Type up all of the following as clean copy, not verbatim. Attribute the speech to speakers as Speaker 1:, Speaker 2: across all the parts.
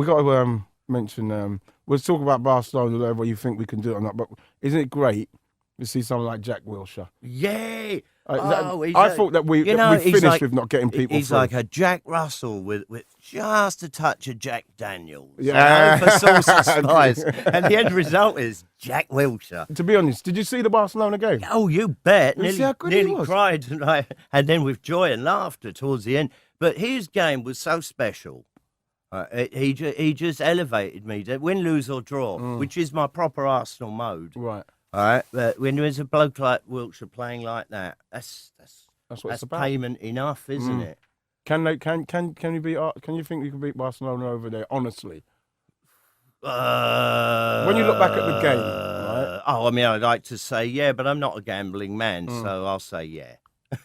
Speaker 1: to mention. We'll talk about Barcelona, whether you think we can do it or not. But isn't it great to see someone like Jack Wilshere?
Speaker 2: Yeah.
Speaker 1: I thought that we finished
Speaker 2: like,
Speaker 1: with not getting people.
Speaker 2: He's
Speaker 1: through.
Speaker 2: like a Jack Russell with just a touch of Jack Daniels.
Speaker 1: Yeah,
Speaker 2: for sauce and spice. And the end result is Jack Wilshere.
Speaker 1: To be honest, did you see the Barcelona game?
Speaker 2: Oh, you bet.
Speaker 1: Nearly
Speaker 2: cried, and then with joy and laughter towards the end. But his game was so special. He just elevated me. Win, lose or draw, which is my proper Arsenal mode.
Speaker 1: Right.
Speaker 2: All right, but when there's a bloke like Wilshere playing like that, that's
Speaker 1: what it's about.
Speaker 2: Payment enough, isn't it?
Speaker 1: Can you Can you think you can beat Barcelona over there? Honestly, when you look back at the game, right?
Speaker 2: I mean, I'd like to say yeah, but I'm not a gambling man, so I'll say yeah.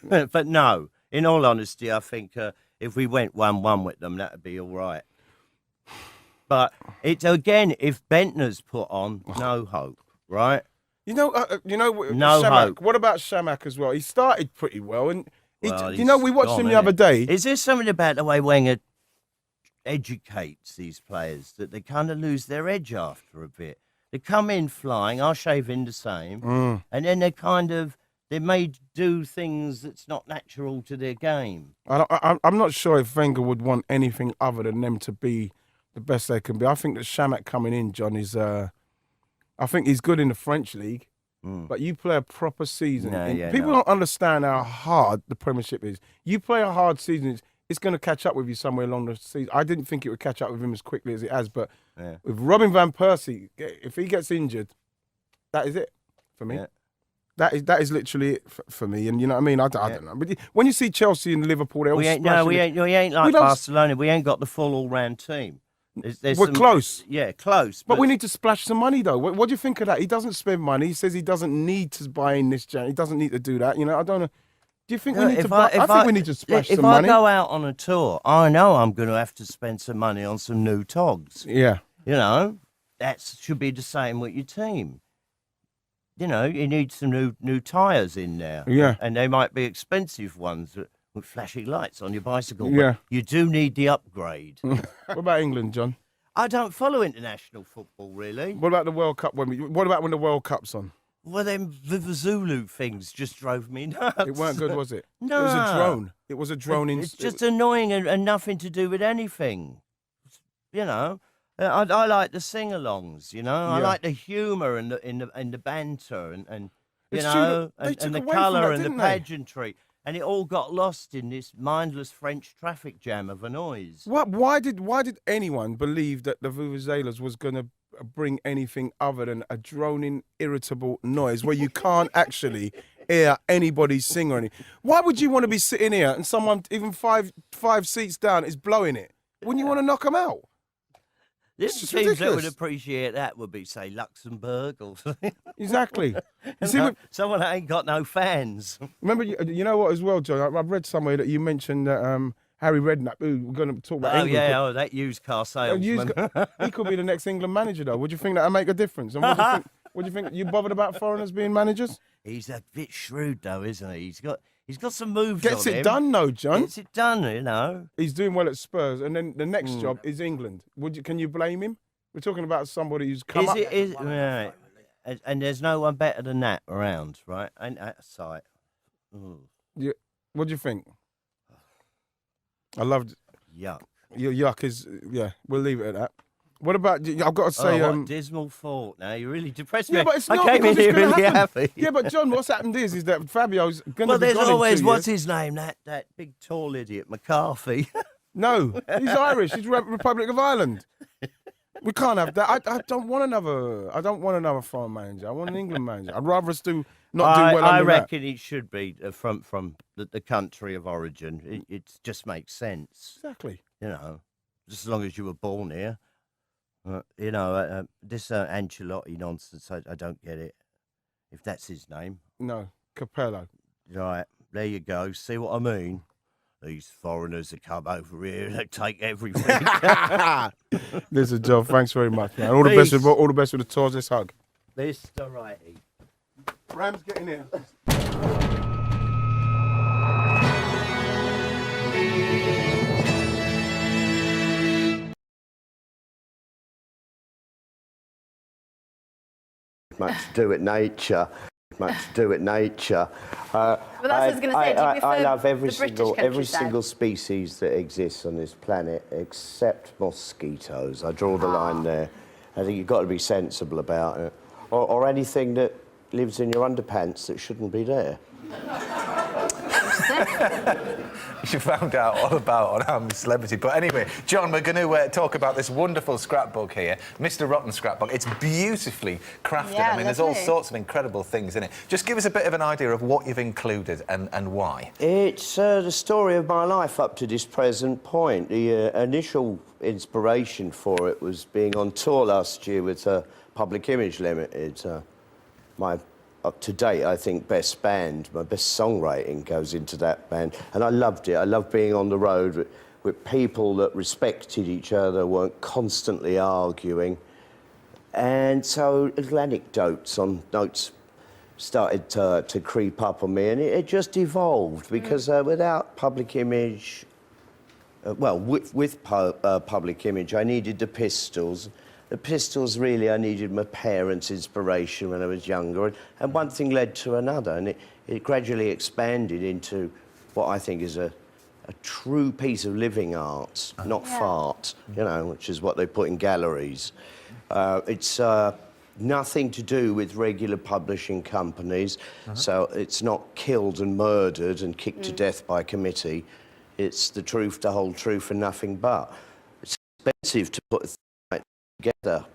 Speaker 2: But no, in all honesty, I think if we went 1-1 with them, that'd be all right. But it's again, if Bentner's put on, no hope, right?
Speaker 1: No
Speaker 2: Shamak,
Speaker 1: hope. What about Shamak as well? He started pretty well, and we watched him the
Speaker 2: innit?
Speaker 1: other day.
Speaker 2: Is there something about the way Wenger educates these players that they kind of lose their edge after a bit? They come in flying, I'll shave in the same, and then they may do things that's not natural to their game.
Speaker 1: I'm not sure if Wenger would want anything other than them to be the best they can be. I think that Shamak coming in, John, is. I think he's good in the French league, but you play a proper season. People don't understand how hard the Premiership is. You play a hard season, it's going to catch up with you somewhere along the season. I didn't think it would catch up with him as quickly as it has, but with Robin van Persie, if he gets injured, that is it for me. Yeah. That is literally it for me, and you know what I mean. I don't know, but when you see Chelsea and Liverpool, we ain't
Speaker 2: like Barcelona. We ain't got the full all-round team.
Speaker 1: We're close.
Speaker 2: Yeah, close.
Speaker 1: But we need to splash some money, though. What do you think of that? He doesn't spend money. He says he doesn't need to buy in this channel. He doesn't need to do that. You know, I don't know. Do you think we need to? I think we need to splash some money.
Speaker 2: If I go out on a tour, I know I'm going to have to spend some money on some new togs.
Speaker 1: Yeah.
Speaker 2: You know, that should be the same with your team. You know, you need some new tyres in there.
Speaker 1: Yeah.
Speaker 2: And they might be expensive ones with flashing lights on your bicycle. But
Speaker 1: yeah.
Speaker 2: You do need the upgrade.
Speaker 1: What about England, John?
Speaker 2: I don't follow international football, really.
Speaker 1: What about the World Cup? What about when the World Cup's on?
Speaker 2: Well, then the Zulu things just drove me nuts.
Speaker 1: It weren't good, was it?
Speaker 2: No.
Speaker 1: It was a drone. It was a drone.
Speaker 2: It's just annoying and nothing to do with anything. You know, I like the sing-alongs. You know, I like the humour and the banter and you know, and the colour and the pageantry. And it all got lost in this mindless French traffic jam of a noise.
Speaker 1: Why did anyone believe that the Vuvuzelas was going to bring anything other than a droning, irritable noise where you can't actually hear anybody sing or anything? Why would you want to be sitting here and someone even five seats down is blowing it? Wouldn't you want to knock them out?
Speaker 2: The teams that would appreciate that would be, say, Luxembourg or something.
Speaker 1: Exactly. You see,
Speaker 2: someone that ain't got no fans.
Speaker 1: Remember, you know what as well, John? I've read somewhere that you mentioned that Harry Redknapp, who we're going to talk about England.
Speaker 2: That used car salesman.
Speaker 1: He could be the next England manager, though. Would you think that'll make a difference? And what do you think? You bothered about foreigners being managers?
Speaker 2: He's a bit shrewd, though, isn't he? He's got some moves on him.
Speaker 1: Gets it done, though, John.
Speaker 2: Gets it done, you know.
Speaker 1: He's doing well at Spurs, and then the next job is England. Can you blame him? We're talking about somebody who's come up.
Speaker 2: Right. And there's no one better than that around, right? Ain't that a sight?
Speaker 1: Yeah. What do you think? I loved.
Speaker 2: Yuck.
Speaker 1: Your yuck is, yeah, we'll leave it at that. What about, I've got to say...
Speaker 2: what a dismal thought now. You really depressed me.
Speaker 1: Yeah, but it's not
Speaker 2: I came in here really happy.
Speaker 1: Yeah, but John, what's happened is that Fabio's going to be
Speaker 2: there's
Speaker 1: gone
Speaker 2: always,
Speaker 1: in 2
Speaker 2: what's
Speaker 1: years.
Speaker 2: his name? That big tall idiot, McCarthy.
Speaker 1: No, he's Irish. He's Republic of Ireland. We can't have that. I don't want another foreign manager. I want an England manager. I'd rather us do well
Speaker 2: I
Speaker 1: under
Speaker 2: reckon it should be from the country of origin. It just makes sense.
Speaker 1: Exactly.
Speaker 2: You know, just as long as you were born here. You know, this Ancelotti nonsense, I don't get it. If that's his name.
Speaker 1: No, Capello.
Speaker 2: Right, there you go. See what I mean? These foreigners that come over here, they take everything.
Speaker 1: Listen, Joe, thanks very much, man. All the best with the tours. Let's hug.
Speaker 2: Mr. Righty.
Speaker 1: Ram's getting in.
Speaker 3: much to do with nature. Much to do with nature.
Speaker 4: Well, that's what I was going to say. Do you prefer
Speaker 3: I love
Speaker 4: the
Speaker 3: every
Speaker 4: British
Speaker 3: every
Speaker 4: countryside?
Speaker 3: single species that exists on this planet, except mosquitoes. I draw the line there. I think you've got to be sensible about it, or anything that lives in your underpants that shouldn't be there.
Speaker 5: You found out all about on I'm a Celebrity. But anyway, John, we're going to talk about this wonderful scrapbook here, Mr. Rotten scrapbook. It's beautifully crafted.
Speaker 4: Yeah,
Speaker 5: I mean, there's all
Speaker 4: lovely.
Speaker 5: sorts of incredible things in it. Just give us a bit of an idea of what you've included and why.
Speaker 3: It's the story of my life up to this present point. The initial inspiration for it was being on tour last year with Public Image Limited. My up to date, I think, best band, my best songwriting goes into that band, and I loved it. I loved being on the road with people that respected each other, weren't constantly arguing, and so little anecdotes on notes started to creep up on me, and it just evolved because without Public Image, with Public Image, I needed the Pistols. The Pistols, really, I needed my parents' inspiration when I was younger, and one thing led to another, and it gradually expanded into what I think is a true piece of living art, not fart, you know, which is what they put in galleries. It's nothing to do with regular publishing companies, so it's not killed and murdered and kicked to death by committee. It's the truth, the whole truth, and nothing but. It's expensive to put together,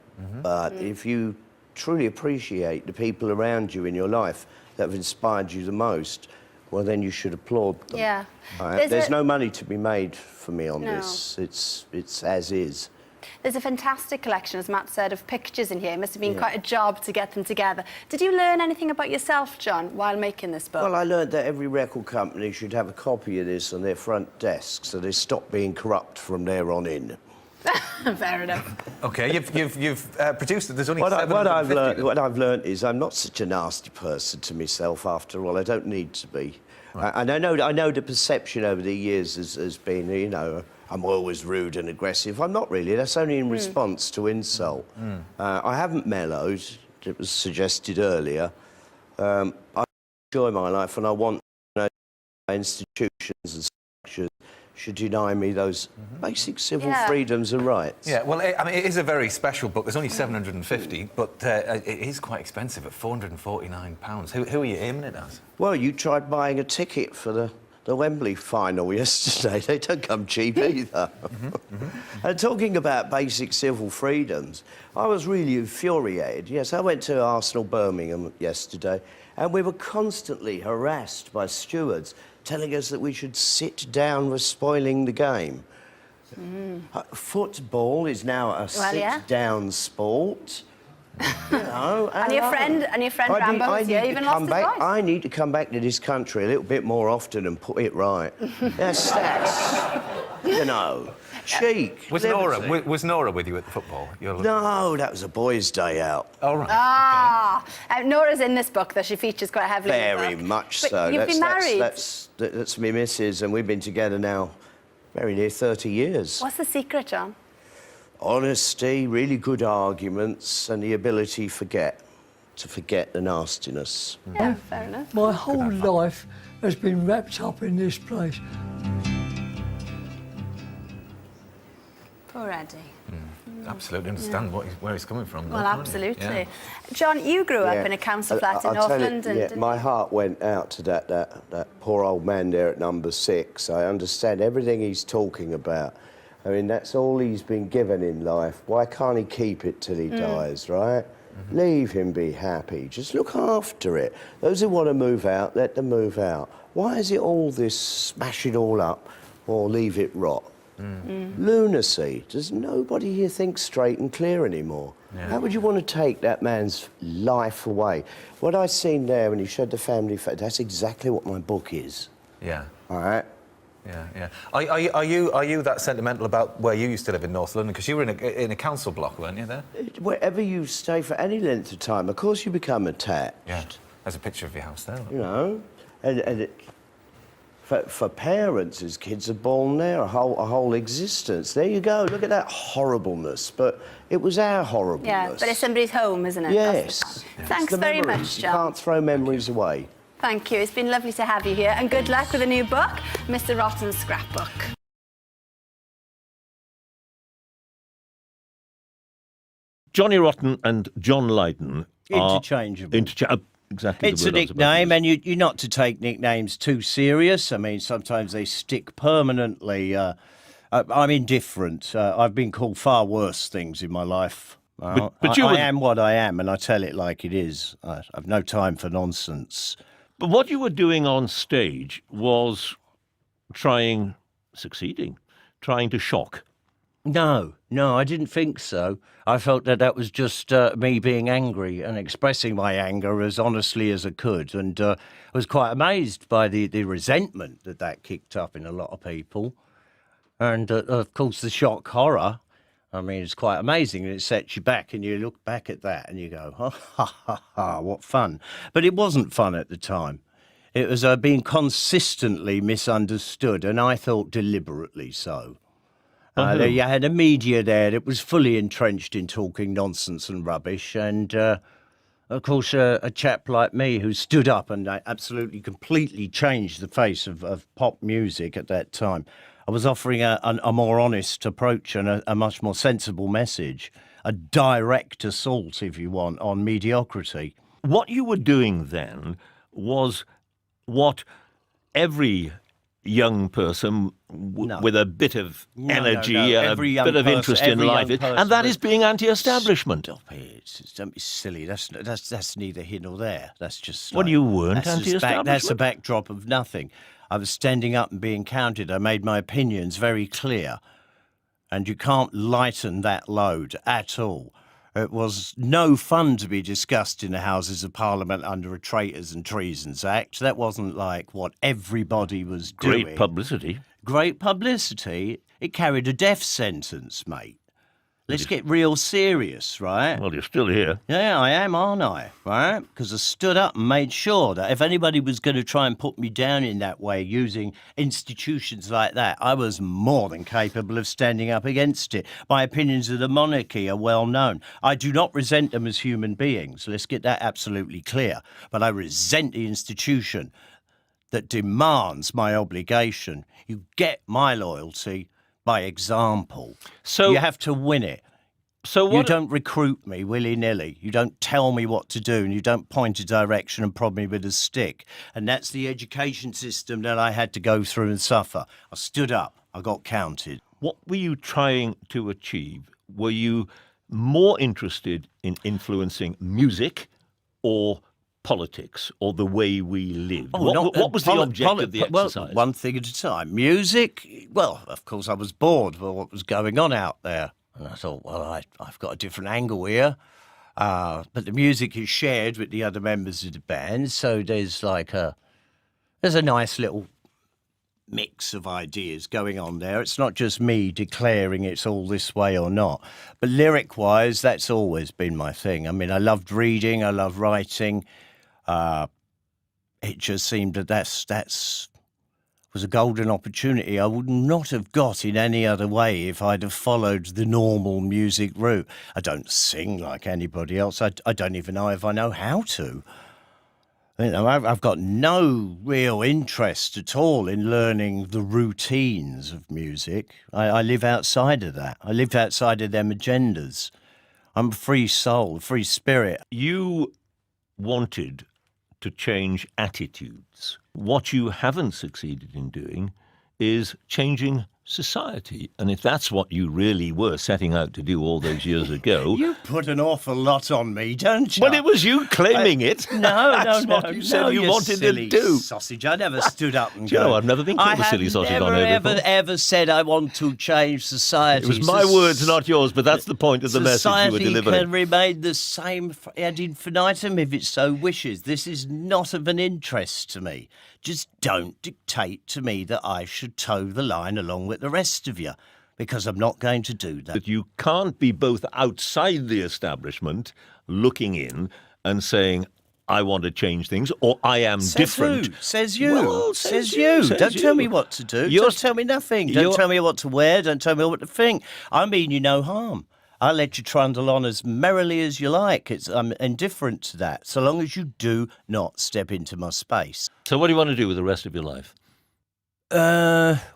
Speaker 3: but if you truly appreciate the people around you in your life that have inspired you the most, well, then you should applaud them.
Speaker 4: Yeah.
Speaker 3: Right? There's no money to be made for me on this. It's as is.
Speaker 4: There's a fantastic collection, as Matt said, of pictures in here. It must have been quite a job to get them together. Did you learn anything about yourself, John, while making this book?
Speaker 3: Well, I learned that every record company should have a copy of this on their front desk so they stop being corrupt from there on in.
Speaker 4: Fair enough.
Speaker 5: OK, you've produced it. There's only
Speaker 3: What I've
Speaker 5: 750.
Speaker 3: learned is I'm not such a nasty person to myself, after all. I don't need to be. Right. And I know the perception over the years has been, you know, I'm always rude and aggressive. I'm not really. That's only in response to insult. I haven't mellowed. It was suggested earlier. I enjoy my life, and I want institutions and structures should deny me those basic civil freedoms and rights.
Speaker 5: Yeah, well, I mean, it is a very special book. There's only 750, but it is quite expensive at £449. Who are you aiming it at?
Speaker 3: Well, you tried buying a ticket for the Wembley final yesterday. They don't come cheap either. And talking about basic civil freedoms, I was really infuriated. Yes, I went to Arsenal Birmingham yesterday, and we were constantly harassed by stewards telling us that we should sit down for spoiling the game. Football is now a sit-down sport. You know,
Speaker 4: and your friend Rambo has even lost his voice.
Speaker 3: I need to come back to this country a little bit more often and put it right. That's you know, chic.
Speaker 5: Was Nora with you at the football?
Speaker 3: No, that was a boys' day out.
Speaker 5: Oh, right.
Speaker 4: Nora's in this book, though. She features quite heavily.
Speaker 3: Very much
Speaker 4: but
Speaker 3: so.
Speaker 4: You've been married.
Speaker 3: That's me missus, and we've been together now very near 30 years.
Speaker 4: What's the secret, John?
Speaker 3: Honesty, really good arguments, and the ability to forget the nastiness.
Speaker 4: Yeah, fair enough.
Speaker 6: My whole life has been wrapped up in this place.
Speaker 4: Poor Eddie.
Speaker 5: Absolutely understand where he's coming from.
Speaker 4: Well, absolutely.
Speaker 5: Yeah.
Speaker 4: John, you grew up in a council flat in North London, didn't
Speaker 3: my
Speaker 4: you?
Speaker 3: heart went out to that poor old man there at number 6. I understand everything he's talking about. I mean, that's all he's been given in life. Why can't he keep it till he dies, right? Leave him be happy. Just look after it. Those who want to move out, let them move out. Why is it all this smash it all up or leave it rot? Lunacy. Does nobody here think straight and clear anymore? Yeah. How would you want to take that man's life away? What I seen there when he showed the family, that's exactly what my book is.
Speaker 5: Yeah.
Speaker 3: All right?
Speaker 5: Yeah. Are you that sentimental about where you used to live in North London? Because you were in a council block, weren't you, there?
Speaker 3: Wherever you stay for any length of time, of course you become attached.
Speaker 5: Yeah. There's a picture of your house there. Look.
Speaker 3: You know? And for parents whose kids are born there, a whole existence. There you go. Look at that horribleness. But it was our horribleness.
Speaker 4: Yeah, but it's somebody's home, isn't it?
Speaker 3: Yes.
Speaker 4: Thanks
Speaker 3: The
Speaker 4: very
Speaker 3: memories.
Speaker 4: much,
Speaker 3: You
Speaker 4: John.
Speaker 3: can't throw memories away.
Speaker 4: Thank you. It's been lovely to have you here, and good luck with a new book, Mr. Rotten's Scrapbook.
Speaker 7: Jonny Rotten and John Lydon are
Speaker 2: Interchangeable.
Speaker 7: exactly.
Speaker 2: It's
Speaker 7: the
Speaker 2: a
Speaker 7: word I was about to
Speaker 2: nickname,
Speaker 7: use.
Speaker 2: and you're not to take nicknames too serious. I mean, sometimes they stick permanently. I'm indifferent. I've been called far worse things in my life.
Speaker 7: But
Speaker 2: I am what I am, and I tell it like it is. I've no time for nonsense.
Speaker 7: But what you were doing on stage was succeeding, trying to shock.
Speaker 2: No, I didn't think so. I felt that was just me being angry and expressing my anger as honestly as I could. And I was quite amazed by the resentment that kicked up in a lot of people. And, of course, the shock horror. I mean, it's quite amazing. And it sets you back, and you look back at that and you go, oh, ha, ha, ha, what fun. But it wasn't fun at the time. It was being consistently misunderstood, and I thought deliberately so. You had a media there that was fully entrenched in talking nonsense and rubbish, and of course a chap like me who stood up and absolutely completely changed the face of pop music at that time. I was offering a more honest approach and a much more sensible message, a direct assault, if you want, on mediocrity.
Speaker 7: What you were doing then was what every young person with a bit of energy and a bit of interest in life, and that is being anti-establishment.
Speaker 2: Stop it! Don't be silly. That's neither here nor there. That's just.
Speaker 7: Well, you weren't
Speaker 2: that's just
Speaker 7: anti-establishment.
Speaker 2: That's a backdrop of nothing. I was standing up and being counted. I made my opinions very clear, and you can't lighten that load at all. It was no fun to be discussed in the Houses of Parliament under a Traitors and Treasons Act. That wasn't like what everybody was doing.
Speaker 7: Great publicity.
Speaker 2: Great publicity. It carried a death sentence, mate. Let's get real serious, right?
Speaker 7: Well, you're still here.
Speaker 2: Yeah, I am, aren't I? Right? Because I stood up and made sure that if anybody was going to try and put me down in that way using institutions like that, I was more than capable of standing up against it. My opinions of the monarchy are well known. I do not resent them as human beings. Let's get that absolutely clear. But I resent the institution that demands my obligation. You get my loyalty by example.
Speaker 7: So
Speaker 2: you have to win it.
Speaker 7: So what?
Speaker 2: You don't recruit me willy-nilly. You don't tell me what to do, and you don't point a direction and prod me with a stick. And that's the education system that I had to go through and suffer. I stood up. I got counted.
Speaker 7: What were you trying to achieve? Were you more interested in influencing music or politics or the way we live? What was the object of the exercise?
Speaker 2: Well, one thing at a time. Music, well, of course, I was bored with what was going on out there. And I thought, well, I've got a different angle here. But the music is shared with the other members of the band, so there's a nice little mix of ideas going on there. It's not just me declaring it's all this way or not. But lyric-wise, that's always been my thing. I mean, I loved reading, I loved writing. It just seemed that was a golden opportunity I would not have got in any other way if I'd have followed the normal music route. I don't sing like anybody else. I don't even know if I know how to. You know, I've got no real interest at all in learning the routines of music. I live outside of that. I live outside of them agendas. I'm a free soul, a free spirit.
Speaker 7: You wanted to change attitudes. What you haven't succeeded in doing is changing society. And if that's what you really were setting out to do all those years ago...
Speaker 2: You put an awful lot on me, don't you?
Speaker 7: Well, it was you claiming it.
Speaker 2: That's
Speaker 7: what you said you wanted to do.
Speaker 2: Sausage. I never stood up and
Speaker 7: Do you know, I've never been called a silly sausage on here before.
Speaker 2: I have never, ever said I want to change society.
Speaker 7: It was my words, not yours, but that's the point of the message you were delivering.
Speaker 2: Society can remain the same ad infinitum if it so wishes. This is not of an interest to me. Just don't dictate to me that I should toe the line along with the rest of you, because I'm not going to do that.
Speaker 7: That you can't be both outside the establishment, looking in and saying, I want to change things, or I am
Speaker 2: Says
Speaker 7: different.
Speaker 2: Who? Says you.
Speaker 7: Well,
Speaker 2: says you. Don't tell me what to do. Don't tell me nothing. Don't tell me what to wear. Don't tell me what to think. I mean you no harm. I'll let you trundle on as merrily as you like. I'm indifferent to that, so long as you do not step into my space.
Speaker 7: So what do you want to do with the rest of your life?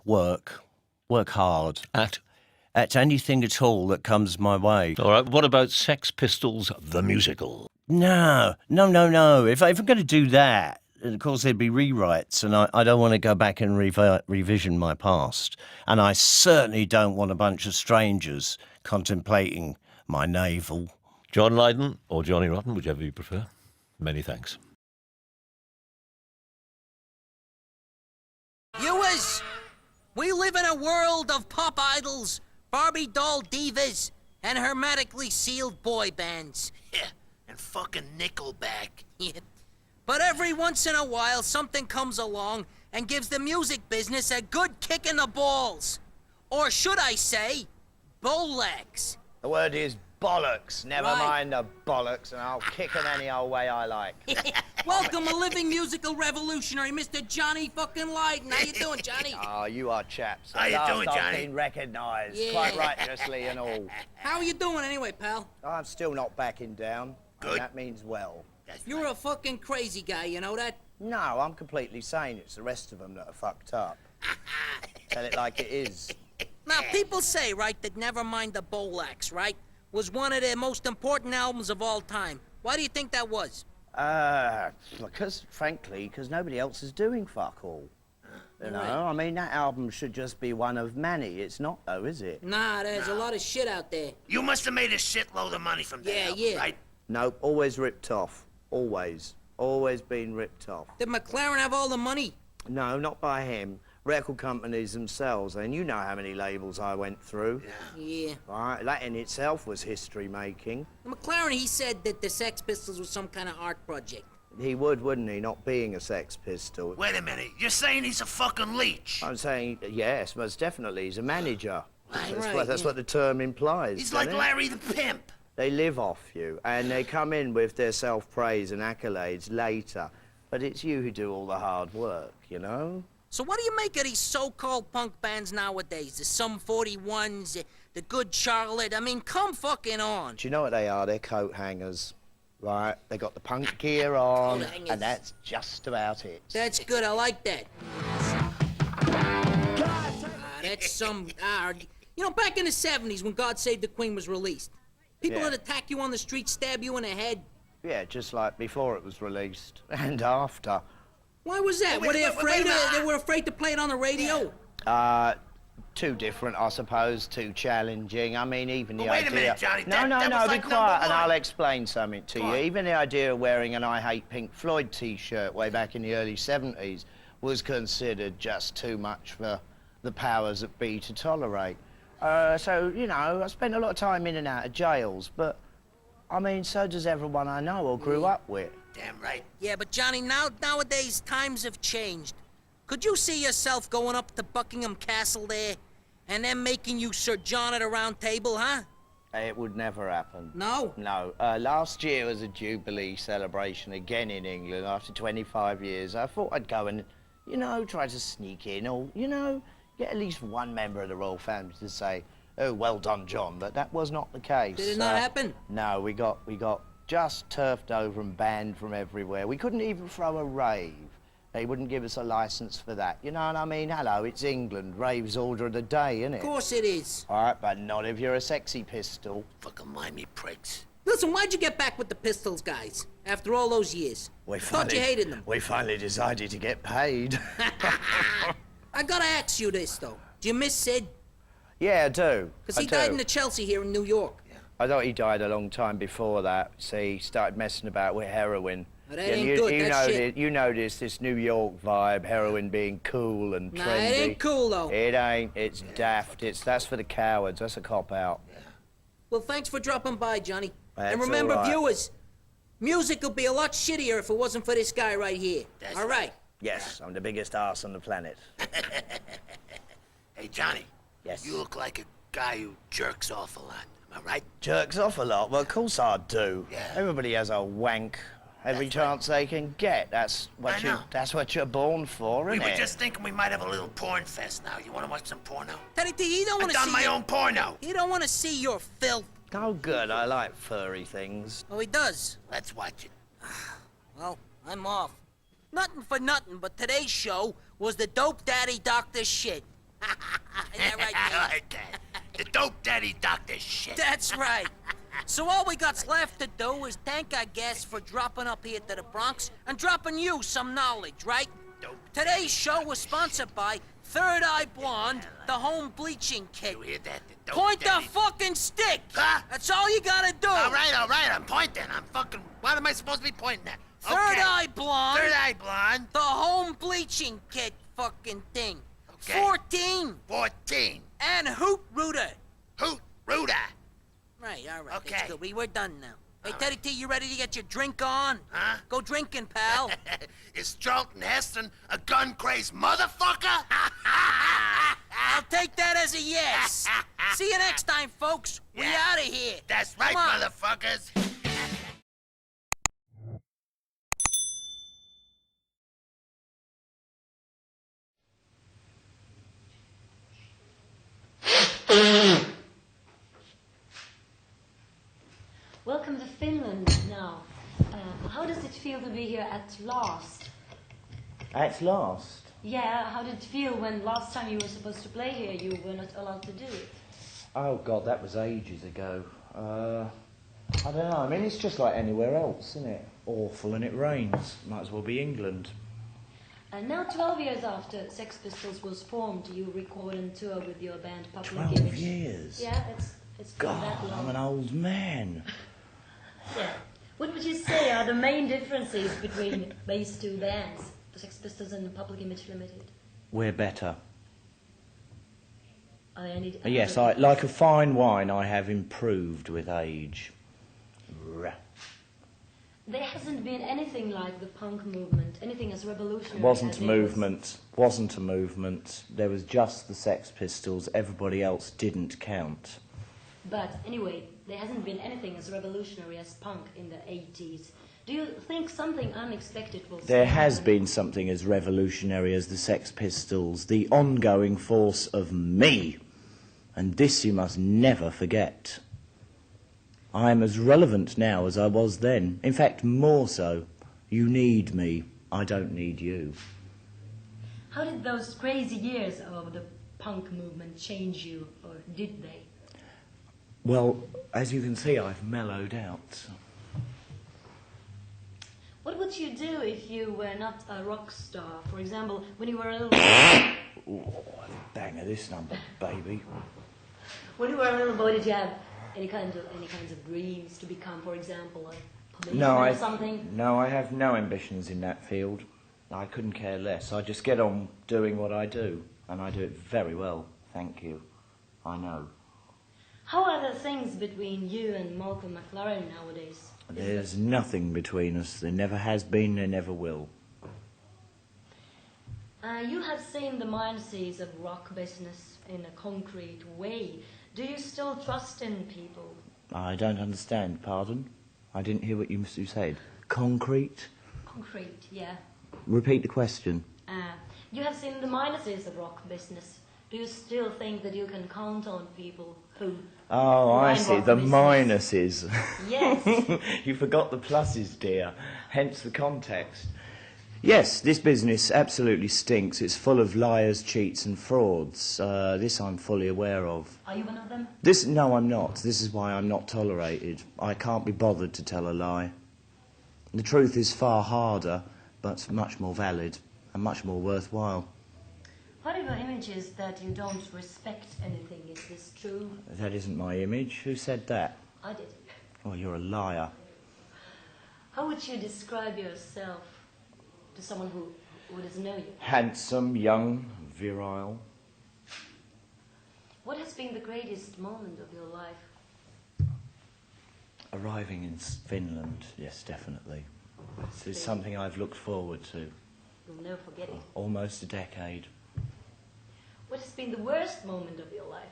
Speaker 2: Work. Work hard.
Speaker 7: At
Speaker 2: anything at all that comes my way.
Speaker 7: All right, what about Sex Pistols, the musical?
Speaker 2: No. If I'm going to do that, of course there'd be rewrites, and I don't want to go back and revision my past. And I certainly don't want a bunch of strangers contemplating my navel.
Speaker 7: John Lydon or Jonny Rotten, whichever you prefer. Many thanks.
Speaker 8: Viewers, we live in a world of pop idols, Barbie doll divas, and hermetically sealed boy bands. Yeah, and fucking Nickelback. Yeah. But every once in a while, something comes along and gives the music business a good kick in the balls. Or should I say, bolegs.
Speaker 3: The word is bollocks. Never
Speaker 8: Right.
Speaker 3: mind the bollocks, and I'll kick them any old way I like.
Speaker 8: Welcome, a living musical revolutionary, Mr. Johnny fucking Lydon. How you doing, Johnny?
Speaker 3: Oh, you are chaps.
Speaker 8: How you doing,
Speaker 3: I've
Speaker 8: Johnny?
Speaker 3: been recognised,
Speaker 8: Yeah.
Speaker 3: quite righteously and all.
Speaker 8: How are you doing anyway, pal?
Speaker 3: I'm still not backing down.
Speaker 8: Good.
Speaker 3: And that means well.
Speaker 8: You're a fucking crazy guy, you know that?
Speaker 3: No, I'm completely sane. It's the rest of them that are fucked up. Tell it like it is.
Speaker 8: Now, people say, right, that Nevermind the Bolex, right, was one of their most important albums of all time. Why do you think that was?
Speaker 3: Frankly, because nobody else is doing fuck all. You know, I mean, that album should just be one of many. It's not, though, is it?
Speaker 8: Nah, there's a lot of shit out there.
Speaker 9: You must have made a shitload of money from that album, right?
Speaker 3: Nope, always ripped off. Always. Always been ripped off.
Speaker 8: Did McLaren have all the money?
Speaker 3: No, not by him. Record companies themselves, and you know how many labels I went through.
Speaker 8: Yeah.
Speaker 3: Right, that in itself was history-making.
Speaker 8: McLaren, he said that the Sex Pistols was some kind of art project.
Speaker 3: He would, wouldn't he, not being a Sex Pistol?
Speaker 9: Wait a minute, you're saying he's a fucking leech?
Speaker 3: I'm saying, yes, most definitely. He's a manager.
Speaker 8: Right.
Speaker 3: That's what the term implies.
Speaker 9: He's
Speaker 3: doesn't
Speaker 9: like
Speaker 3: it?
Speaker 9: Larry the Pimp.
Speaker 3: They live off you, and they come in with their self-praise and accolades later. But it's you who do all the hard work, you know?
Speaker 8: So what do you make of these so-called punk bands nowadays? The Sum 41s, the Good Charlotte? I mean, come fucking on.
Speaker 3: Do you know what they are? They're coat hangers, right? They got the punk gear on,
Speaker 8: Coat hangers.
Speaker 3: and that's just about it.
Speaker 8: That's good, I like that. That's some... you know, back in the 70s when God Save the Queen was released, people
Speaker 3: Yeah.
Speaker 8: would attack you on the street, stab you in the head.
Speaker 3: Yeah, just like before it was released, and after.
Speaker 8: Why was that?
Speaker 9: Wait,
Speaker 8: Were they
Speaker 9: wait, wait,
Speaker 8: afraid?
Speaker 9: wait,
Speaker 8: They were afraid to play it on the radio.
Speaker 3: Too different, I suppose, too challenging. I mean, even the
Speaker 9: But wait
Speaker 3: idea...
Speaker 9: a minute, Johnny,
Speaker 3: No,
Speaker 9: that
Speaker 3: no,
Speaker 9: was
Speaker 3: be
Speaker 9: like
Speaker 3: quiet,
Speaker 9: number
Speaker 3: and I'll
Speaker 9: one.
Speaker 3: explain something to
Speaker 9: Go
Speaker 3: you.
Speaker 9: on.
Speaker 3: Even the idea of wearing an I Hate Pink Floyd T-shirt way back in the early 70s was considered just too much for the powers that be to tolerate. So, you know, I spent a lot of time in and out of jails, but, I mean, so does everyone I know or grew up with.
Speaker 9: Damn right.
Speaker 8: Yeah, but Johnny, nowadays times have changed. Could you see yourself going up to Buckingham Castle there and then making you Sir John at a round table, huh?
Speaker 3: It would never happen.
Speaker 8: No?
Speaker 3: No. Last year was a Jubilee celebration again in England after 25 years. I thought I'd go and, you know, try to sneak in or, you know, get at least one member of the royal family to say, oh, well done, John, but that was not the case.
Speaker 8: Did it not happen?
Speaker 3: No, we got just turfed over and banned from everywhere. We couldn't even throw a rave. They wouldn't give us a licence for that. You know what I mean? Hello, it's England. Rave's order of the day, innit?
Speaker 8: Of course it is.
Speaker 3: All right, but not if you're a sexy pistol.
Speaker 9: Fucking mind me pricks.
Speaker 8: Listen, why'd you get back with the Pistols, guys? After all those years? I thought you hated them.
Speaker 3: We finally decided to get paid.
Speaker 8: I gotta ask you this, though. Do you miss Sid?
Speaker 3: Yeah, I do.
Speaker 8: Because he died in the Chelsea here in New York.
Speaker 3: I thought he died a long time before that. See, he started messing about with heroin.
Speaker 8: Well, that ain't good, that's shit.
Speaker 3: You notice this New York vibe, heroin being cool and trendy.
Speaker 8: Nah, it ain't cool, though.
Speaker 3: It ain't. It's daft. That's for the cowards. That's a cop-out.
Speaker 8: Well, thanks for dropping by, Johnny.
Speaker 3: That's
Speaker 8: and remember,
Speaker 3: all right.
Speaker 8: viewers, music would be a lot shittier if it wasn't for this guy right here.
Speaker 9: That's
Speaker 8: All right.
Speaker 3: Yes, I'm the biggest arse on the planet.
Speaker 9: Hey, Johnny.
Speaker 3: Yes.
Speaker 9: You look like a guy who jerks off a lot. Am I right?
Speaker 3: Jerks off a lot? Well, of course I do.
Speaker 9: Yeah.
Speaker 3: Everybody has a wank every chance they can get. That's
Speaker 9: I know.
Speaker 3: That's what you're born for,
Speaker 9: We
Speaker 3: isn't
Speaker 9: were
Speaker 3: it?
Speaker 9: just thinking we might have a little porn fest now. You want to watch some porno?
Speaker 8: Teddy D, you don't want
Speaker 9: I've
Speaker 8: to
Speaker 9: done
Speaker 8: see
Speaker 9: my own porno.
Speaker 8: You don't want to see your filth.
Speaker 3: Oh, good. I like furry things.
Speaker 8: Oh, he does.
Speaker 9: Let's watch it.
Speaker 8: Well, I'm off. Nothing for nothing, but today's show was the Dope Daddy Doctor shit. Isn't that right,
Speaker 9: I
Speaker 8: Dave?
Speaker 9: like that. The dope daddy doctor shit.
Speaker 8: That's right. So all we got left to do is thank our guests for dropping up here to the Bronx and dropping you some knowledge, right?
Speaker 9: Dope.
Speaker 8: Today's show was sponsored by Third Eye Blonde, the home bleaching kit.
Speaker 9: You hear that? The dope
Speaker 8: Point the
Speaker 9: daddy.
Speaker 8: fucking stick!
Speaker 9: Huh?
Speaker 8: That's all you gotta do!
Speaker 9: All right, I'm pointing. I'm fucking... What am I supposed to be pointing at?
Speaker 8: Third
Speaker 9: Okay.
Speaker 8: Eye Blonde,
Speaker 9: Third eye blonde.
Speaker 8: the home bleaching kit fucking thing.
Speaker 9: Okay.
Speaker 8: 14,
Speaker 9: 14.
Speaker 8: and Hoot Rooter.
Speaker 9: Hoot Rooter.
Speaker 8: Right, all right,
Speaker 9: Okay.
Speaker 8: that's good. We're done now. Hey,
Speaker 9: All
Speaker 8: Teddy T, you ready to get your drink on?
Speaker 9: Huh?
Speaker 8: Go drinking, pal.
Speaker 9: Is Charlton Heston a gun-crazed motherfucker?
Speaker 8: I'll take that as a yes. See you next time, folks. We
Speaker 9: Yeah.
Speaker 8: out of here.
Speaker 9: That's right,
Speaker 8: Come on.
Speaker 9: motherfuckers.
Speaker 10: Welcome to Finland now. How does it feel to be here at last?
Speaker 3: At last.
Speaker 10: Yeah, how did it feel when last time you were supposed to play here you were not allowed to do it?
Speaker 3: Oh, God, that was ages ago. I don't know. I mean, it's just like anywhere else, isn't it? Awful, and it rains. Might as well be England.
Speaker 10: And now 12 years after Sex Pistols was formed, you record and tour with your band Public
Speaker 3: 12
Speaker 10: Image.
Speaker 3: years?
Speaker 10: Yeah, it's been
Speaker 3: God,
Speaker 10: that long.
Speaker 3: I'm an old man.
Speaker 10: Yeah. What would you say are the main differences between these two bands, the Sex Pistols and Public Image Limited?
Speaker 3: We're better.
Speaker 10: Are there any
Speaker 3: Yes, like a fine wine, I have improved with age.
Speaker 10: There hasn't been anything like the punk movement, anything as revolutionary.
Speaker 3: Wasn't
Speaker 10: as
Speaker 3: a
Speaker 10: it was.
Speaker 3: movement. Wasn't a movement. There was just the Sex Pistols. Everybody else didn't count.
Speaker 10: But anyway, there hasn't been anything as revolutionary as punk in the 80s. Do you think something unexpected will
Speaker 3: There
Speaker 10: soon
Speaker 3: has
Speaker 10: happen?
Speaker 3: been something as revolutionary as the Sex Pistols, the ongoing force of me. And this you must never forget. I am as relevant now as I was then. In fact, more so. You need me. I don't need you.
Speaker 10: How did those crazy years of the punk movement change you, or did they?
Speaker 3: Well, as you can see, I've mellowed out.
Speaker 10: What would you do if you were not a rock star? For example, when you were a little
Speaker 3: Ooh, banger this number, baby.
Speaker 10: when you were a little boy, did you have any kinds of dreams to become, for example, a policeman
Speaker 3: No,
Speaker 10: or something?
Speaker 3: No, I have no ambitions in that field. I couldn't care less. I just get on doing what I do, and I do it very well. Thank you. I know.
Speaker 10: How are the things between you and Malcolm McLaren nowadays?
Speaker 3: There's nothing between us. There never has been, there never will.
Speaker 10: You have seen the minuses of rock business in a concrete way. Do you still trust in people?
Speaker 3: I don't understand, pardon? I didn't hear what you said. Concrete?
Speaker 10: Concrete, yeah.
Speaker 3: Repeat the question.
Speaker 10: You have seen the minuses of rock business. Do you still think that you can count on people who...
Speaker 3: Oh, I
Speaker 10: run
Speaker 3: see.
Speaker 10: rock
Speaker 3: The
Speaker 10: business?
Speaker 3: minuses.
Speaker 10: Yes.
Speaker 3: You forgot the pluses, dear. Hence the context. Yes, this business absolutely stinks. It's full of liars, cheats and frauds. This I'm fully aware of.
Speaker 10: Are you one of them?
Speaker 3: No, I'm not. This is why I'm not tolerated. I can't be bothered to tell a lie. The truth is far harder, but much more valid and much more worthwhile.
Speaker 10: Part of your image is that you don't respect anything. Is this true?
Speaker 3: That isn't my image. Who said that?
Speaker 10: I did.
Speaker 3: Oh, you're a liar.
Speaker 10: How would you describe yourself to someone who doesn't know you?
Speaker 3: Handsome, young, virile.
Speaker 10: What has been the greatest moment of your life?
Speaker 3: Arriving in Finland, yes, definitely. This is something I've looked forward to.
Speaker 10: You'll never forget it.
Speaker 3: Almost a decade.
Speaker 10: What has been the worst moment of your life?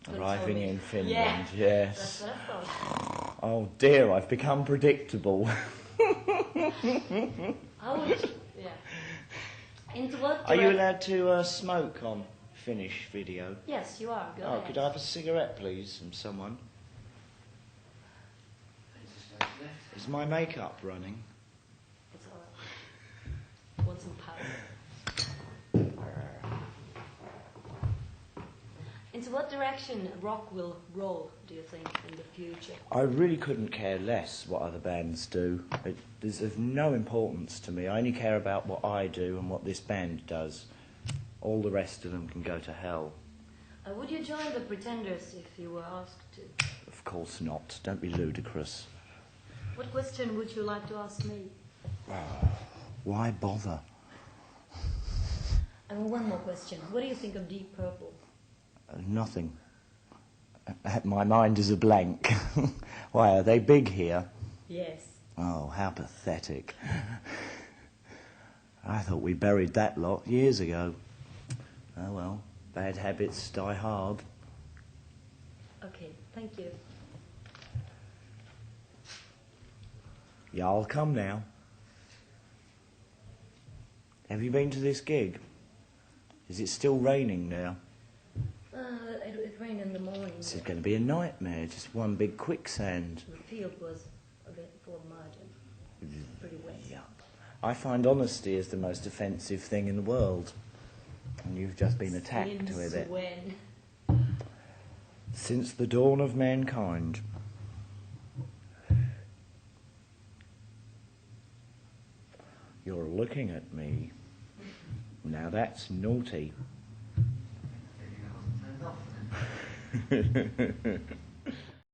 Speaker 10: Don't tell
Speaker 3: Arriving
Speaker 10: me.
Speaker 3: in Finland,
Speaker 10: Yeah,
Speaker 3: yes.
Speaker 10: that's what I thought.
Speaker 3: Oh dear, I've become predictable.
Speaker 10: How would you, yeah. Into what
Speaker 11: Are you
Speaker 10: direct-
Speaker 11: allowed to smoke on Finnish video?
Speaker 10: Yes, you are. Go
Speaker 11: Oh,
Speaker 10: ahead.
Speaker 11: could I have a cigarette, please, from someone? Is my makeup running?
Speaker 10: It's all right. Want some powder? Into what direction rock will roll, do you think, in the future?
Speaker 11: I really couldn't care less what other bands do. It is of no importance to me. I only care about what I do and what this band does. All the rest of them can go to hell.
Speaker 10: Would you join the Pretenders if you were asked to?
Speaker 11: Of course not. Don't be ludicrous.
Speaker 10: What question would you like to ask me?
Speaker 11: Why bother?
Speaker 10: And one more question. What do you think of Deep Purple?
Speaker 11: Nothing. My mind is a blank. Why, are they big here?
Speaker 10: Yes.
Speaker 11: Oh, how pathetic. I thought we buried that lot years ago. Oh well, bad habits die hard.
Speaker 10: Okay, thank you.
Speaker 11: Yeah, I'll come now. Have you been to this gig? Is it still raining now?
Speaker 10: It rained in the morning.
Speaker 11: This is going to be a nightmare, just one big quicksand.
Speaker 10: The field was a bit full of mud and pretty wet.
Speaker 11: Yeah. I find honesty is the most offensive thing in the world. And you've just been attacked
Speaker 10: Since
Speaker 11: with it.
Speaker 10: when?
Speaker 11: Since the dawn of mankind. You're looking at me. Now that's naughty.